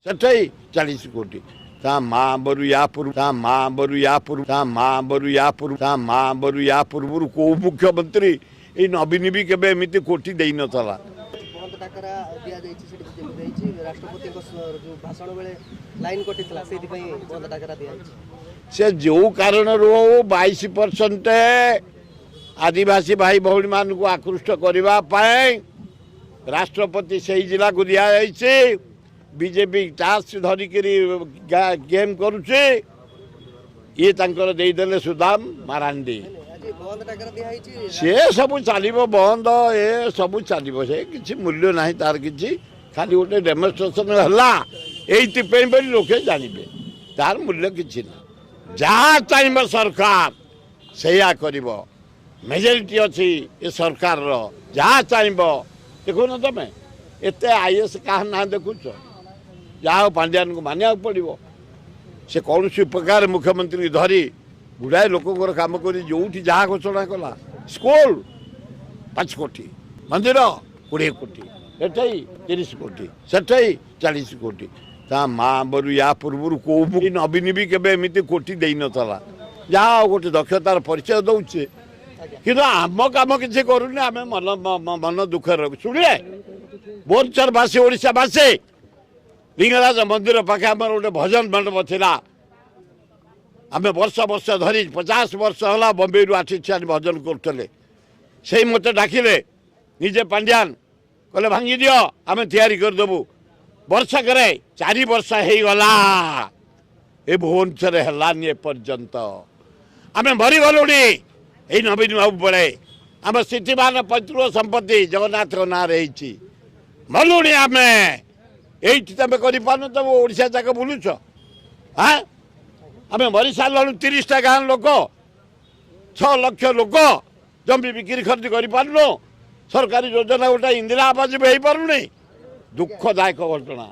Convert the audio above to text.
ସେଠାଇ 40 କୋଟି ତା ମା ବରୁ ୟା ପୂର୍ବ ତା ମା ବରୁ ୟା ପୂର୍ବ ତା ମା ବରୁ ୟା ପୂର୍ବ ତା ମା ବରୁ ୟା ପୂର୍ବରୁ କୋଉ ମୁଖ୍ୟମନ୍ତ୍ରୀ ଏଇ ନବୀନ ବି କେବେ ଏମିତି କୋଟି ଦେଇନଥିଲା। ବନ୍ଦ ଡାକରା ଦିଆଯାଇଛି ସେଠି ବିଜେପି ଦେଇଛି ରାଷ୍ଟ୍ରପତିଙ୍କ ଯୋଉ ଭାଷଣ ବେଳେ ଲାଇନ କଟିଥିଲା ସେଇଥିପାଇଁ ବନ୍ଦ ଡାକରା ଦିଆଯାଇଛି। ସେ ଯେଉଁ କାରଣରୁ ହଉ 22% ଆଦିବାସୀ ଭାଇ ଭଉଣୀ ମାନଙ୍କୁ ଆକୃଷ୍ଟ କରିବା ପାଇଁ ରାଷ୍ଟ୍ରପତି ସେଇ ଜିଲ୍ଲାକୁ ଦିଆଯାଇଛି। ବିଜେପି ଟାସ୍କ ଧରିକିରି ଗେମ୍ କରୁଛି। ଇଏ ତାଙ୍କର ଦେଇଦେଲେ ସୁଦାମ ମାରାଣ୍ଡି। ସେ ସବୁ ଚାଲିବ ବନ୍ଦ ଏ ସବୁ ଚାଲିବ ସେ କିଛି ମୂଲ୍ୟ ନାହିଁ ତାର କିଛି ଖାଲି ଗୋଟେ ଡେମନଷ୍ଟ୍ରେସନ ହେଲା ଏଇଥିପାଇଁ ବୋଲି ଲୋକେ ଜାଣିବେ ତାର ମୂଲ୍ୟ କିଛି ନାହିଁ। ଯାହା ଚାହିଁବ ସରକାର ସେଇଆ କରିବ। ମେଜରିଟି ଅଛି ଏ ସରକାରର ଯାହା ଚାହିଁବ ଦେଖୁନ ତମେ ଏତେ ଆଇଏସ୍ କାହା ନାଁ ଦେଖୁଛ ଯାହା ହଉ ପାଣ୍ଡିଆନଙ୍କୁ ମାନିବାକୁ ପଡ଼ିବ। ସେ କୌଣସି ପ୍ରକାର ମୁଖ୍ୟମନ୍ତ୍ରୀ ଧରି ଗୁଡ଼ାଏ ଲୋକଙ୍କର କାମ କରି ଯେଉଁଠି ଯାହା ଘୋଷଣା କଲା ସ୍କୁଲ 5 କୋଟି ମନ୍ଦିର 20 କୋଟି ଏଠାଇ 30 କୋଟି ସେଠାଇ 40 କୋଟି ତା ମା ବରୁ ୟା ପୂର୍ବରୁ କୋଉ ନବୀନ ବି କେବେ ଏମିତି କୋଟି ଦେଇନଥିଲା। ଯାହା ଆଉ ଗୋଟେ ଦକ୍ଷତାର ପରିଚୟ ଦେଉଛେ କିନ୍ତୁ ଆମ କାମ କିଛି କରୁନି। ଆମେ ମନ ଦୁଃଖରେ ରଖୁ ଶୁଣିଲେ ବୋରଚରବାସୀ ଓଡ଼ିଶାବାସୀ ଲିଙ୍ଗରାଜ ମନ୍ଦିର ପାଖେ ଆମର ଗୋଟେ ଭଜନ ମଣ୍ଡପ ଥିଲା। ଆମେ ବର୍ଷ ବର୍ଷ ଧରି 50 ବର୍ଷ ହେଲା ବମ୍ବେରୁ ଆସି ଭଜନ କରୁଥିଲେ। ସେଇ ମୋତେ ଡାକିଲେ ନିଜେ ପାଣ୍ଡିଆନ କହିଲେ ଭାଙ୍ଗି ଦିଅ ଆମେ ତିଆରି କରିଦେବୁ। ବର୍ଷକରେ 4 ବର୍ଷ ହେଇଗଲା ଏ ଭୁବନେଶ୍ୱରରେ ହେଲାନି ଏପର୍ଯ୍ୟନ୍ତ। ଆମେ ମରିଗଲୁଣି ଏଇ ନବୀନ ବାବୁ ବେଳେ। ଆମ ସ୍ଥିତିମାନ ପୈତୃକ ସମ୍ପତ୍ତି ଜଗନ୍ନାଥଙ୍କ ନାଁରେ ହେଇଛି। ମଲୁଣି ଆମେ ଏଇଠି ତମେ କରିପାରୁନ ତମ ଓଡ଼ିଶା ଯାକ ବୁଲୁଛ। ହଁ ଆମେ ମରିସାରିଲୁ 30ଟା ଗାଁ ଲୋକ 6 ଲକ୍ଷ ଲୋକ ଜମି ବିକ୍ରି ଖର୍ଚ୍ଚ କରିପାରୁନୁ। ସରକାରୀ ଯୋଜନା ଗୋଟେ ଇନ୍ଦିରା ଆବାସ ବି ହେଇପାରୁନି। ଦୁଃଖଦାୟକ ଘଟଣା।